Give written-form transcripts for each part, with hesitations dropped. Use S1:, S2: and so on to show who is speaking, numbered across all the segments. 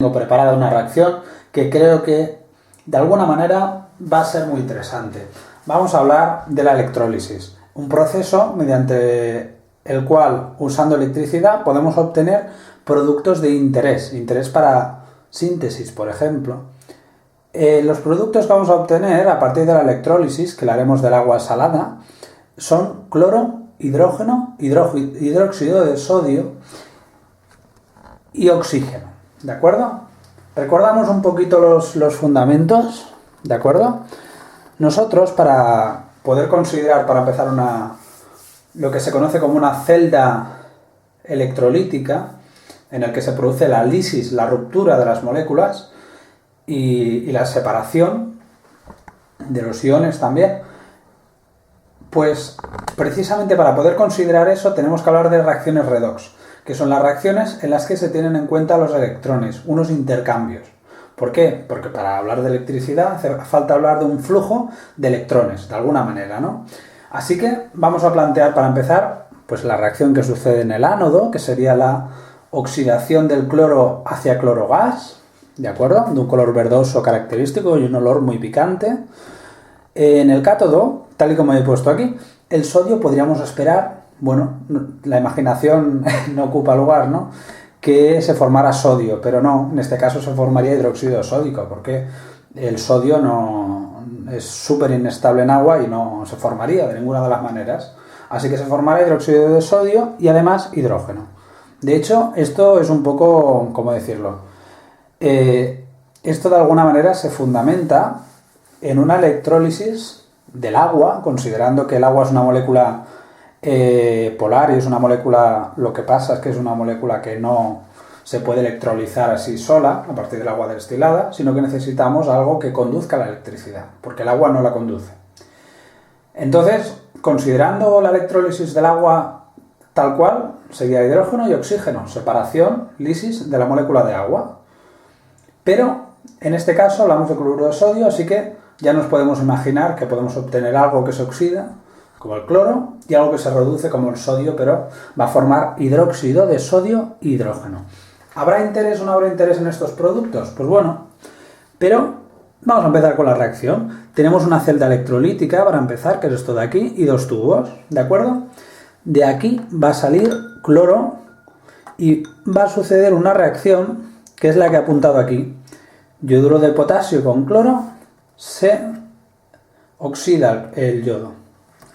S1: Tengo preparada una reacción que creo que de alguna manera va a ser muy interesante. Vamos a hablar de la electrólisis, un proceso mediante el cual, usando electricidad, podemos obtener productos de interés para síntesis, por ejemplo. Los productos que vamos a obtener a partir de la electrólisis, que la haremos del agua salada, son cloro, hidrógeno, hidróxido de sodio y oxígeno. ¿De acuerdo? Recordamos un poquito los fundamentos, ¿de acuerdo? Nosotros, para poder considerar, para empezar, lo que se conoce como una celda electrolítica, en el que se produce la lisis, la ruptura de las moléculas y la separación de los iones también, pues precisamente para poder considerar eso tenemos que hablar de reacciones redox, que son las reacciones en las que se tienen en cuenta los electrones, unos intercambios. ¿Por qué? Porque para hablar de electricidad hace falta hablar de un flujo de electrones, de alguna manera, ¿no? Así que vamos a plantear, para empezar, pues la reacción que sucede en el ánodo, que sería la oxidación del cloro hacia clorogas, ¿de acuerdo? De un color verdoso característico y un olor muy picante. En el cátodo, tal y como he puesto aquí, el sodio podríamos esperar, bueno, la imaginación no ocupa lugar, ¿no?, que se formara sodio, pero no, en este caso se formaría hidróxido sódico, porque el sodio no es súper inestable en agua y no se formaría de ninguna de las maneras. Así que se formará hidróxido de sodio y además hidrógeno. De hecho, esto es un poco, ¿cómo decirlo? Esto de alguna manera se fundamenta en una electrólisis del agua, considerando que el agua es una molécula polar y es una molécula, lo que pasa es que es una molécula que no se puede electrolizar así sola a partir del agua destilada, sino que necesitamos algo que conduzca la electricidad, porque el agua no la conduce. Entonces, considerando la electrólisis del agua tal cual, sería hidrógeno y oxígeno, separación, lisis de la molécula de agua. Pero en este caso hablamos de cloruro de sodio, así que ya nos podemos imaginar que podemos obtener algo que se oxida, como el cloro, y algo que se reduce como el sodio, pero va a formar hidróxido de sodio e hidrógeno. ¿Habrá interés o no habrá interés en estos productos? Pues bueno, pero vamos a empezar con la reacción. Tenemos una celda electrolítica para empezar, que es esto de aquí, y dos tubos, ¿de acuerdo? De aquí va a salir cloro y va a suceder una reacción que es la que he apuntado aquí. Yoduro de potasio con cloro, se oxida el yodo,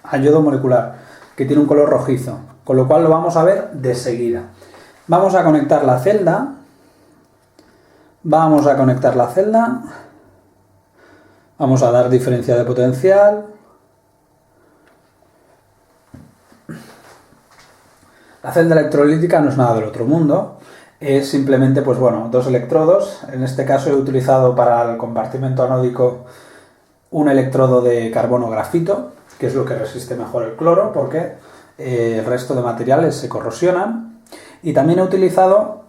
S1: al yodo molecular, que tiene un color rojizo, con lo cual lo vamos a ver de seguida. Vamos a conectar la celda, vamos a dar diferencia de potencial. La celda electrolítica no es nada del otro mundo, es simplemente, pues bueno, dos electrodos. En este caso he utilizado para el compartimento anódico un electrodo de carbono grafito, que es lo que resiste mejor el cloro, porque el resto de materiales se corrosionan. Y también he utilizado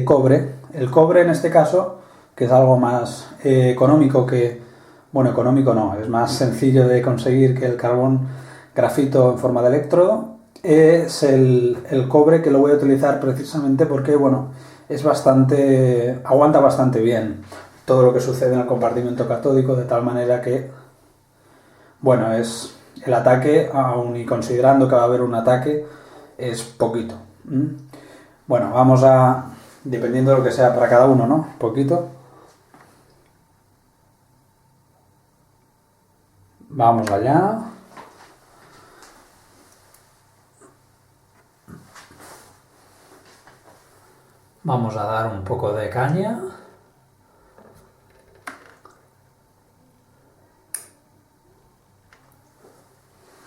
S1: cobre. El cobre, en este caso, que es algo más económico que... Bueno, económico no, es más sencillo de conseguir que el carbón grafito en forma de electrodo. Es el cobre, que lo voy a utilizar precisamente porque, bueno, aguanta bastante bien todo lo que sucede en el compartimento catódico, de tal manera que, bueno, es el ataque, aun y considerando que va a haber un ataque, es poquito. Bueno, vamos a, dependiendo de lo que sea para cada uno, ¿no? Poquito. Vamos allá. Vamos a dar un poco de caña.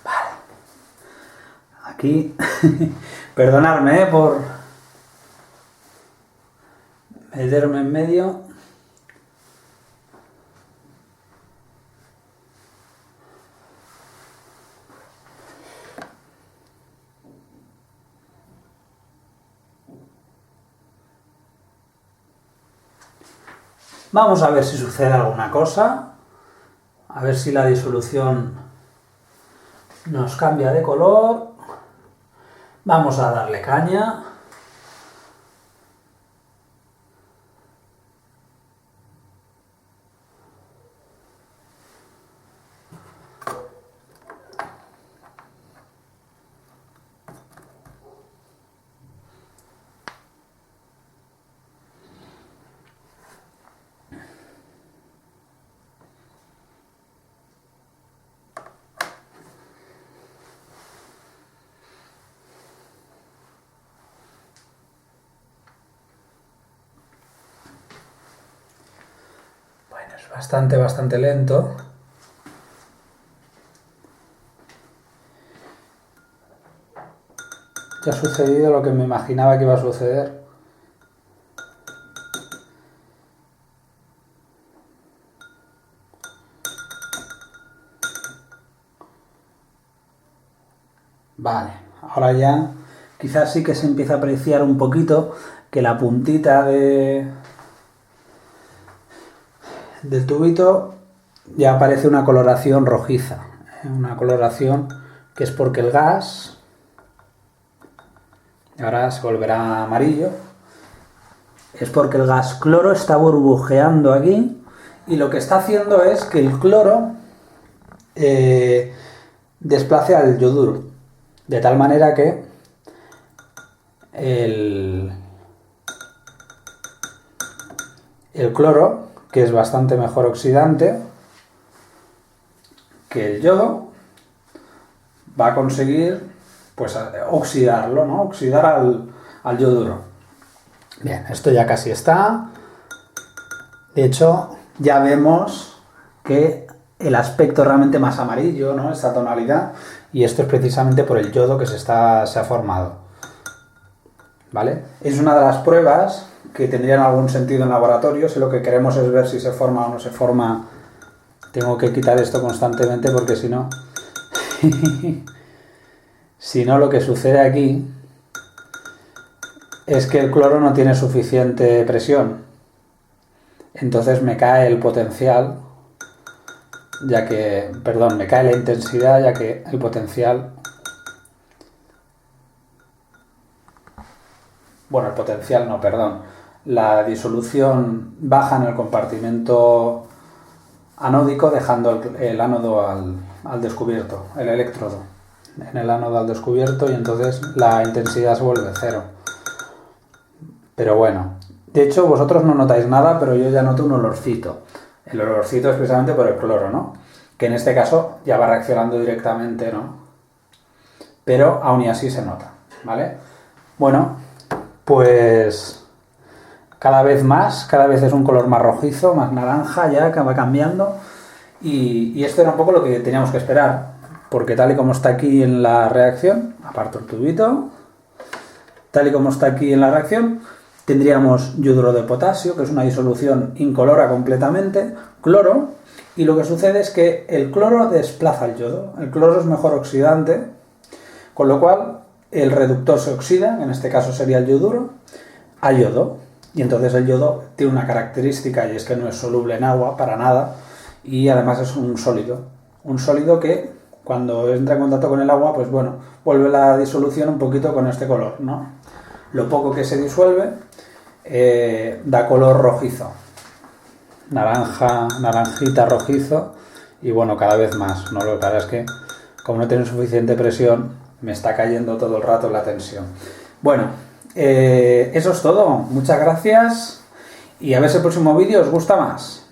S1: Vale. Aquí, perdonadme por meterme en medio. Vamos a ver si sucede alguna cosa, a ver si la disolución nos cambia de color. Vamos a darle caña. Es bastante lento. Ya ha sucedido lo que me imaginaba que iba a suceder. Vale, ahora ya quizás sí que se empieza a apreciar un poquito que la puntita del tubito ya aparece una coloración rojiza, una coloración que es porque el gas ahora se volverá amarillo, es porque el gas cloro está burbujeando aquí y lo que está haciendo es que el cloro desplace al yoduro, de tal manera que el cloro, que es bastante mejor oxidante que el yodo, va a conseguir pues oxidarlo, ¿no? Oxidar al yoduro. Bien, esto ya casi está. De hecho, ya vemos que el aspecto realmente más amarillo, ¿no? Esta tonalidad, y esto es precisamente por el yodo que se ha formado. ¿Vale? Es una de las pruebas que tendrían algún sentido en laboratorio. Si lo que queremos es ver si se forma o no se forma, tengo que quitar esto constantemente porque si no si no, lo que sucede aquí es que el cloro no tiene suficiente presión, entonces me cae el potencial, me cae la intensidad, ya que el potencial, la disolución baja en el compartimento anódico, dejando el ánodo al descubierto, el electrodo en el ánodo al descubierto, y entonces la intensidad se vuelve cero. Pero bueno, de hecho vosotros no notáis nada, pero yo ya noto un olorcito. El olorcito es precisamente por el cloro, ¿no? Que en este caso ya va reaccionando directamente, ¿no? Pero aún y así se nota, ¿vale? Bueno, pues cada vez es un color más rojizo, más naranja, ya que va cambiando, y esto era un poco lo que teníamos que esperar, porque tal y como está aquí en la reacción, aparto el tubito, tal y como está aquí en la reacción, tendríamos yoduro de potasio, que es una disolución incolora completamente, cloro, y lo que sucede es que el cloro desplaza el yodo. El cloro es mejor oxidante, con lo cual el reductor se oxida, en este caso sería el yoduro, a yodo. Y entonces el yodo tiene una característica, y es que no es soluble en agua para nada, y además es un sólido que cuando entra en contacto con el agua, pues bueno, vuelve la disolución un poquito con este color, ¿no? Lo poco que se disuelve da color rojizo, naranjita rojizo, y bueno, cada vez más, ¿no? Lo que pasa es que como no tiene suficiente presión, me está cayendo todo el rato la tensión. Bueno, eso es todo. Muchas gracias y a ver si el próximo vídeo os gusta más.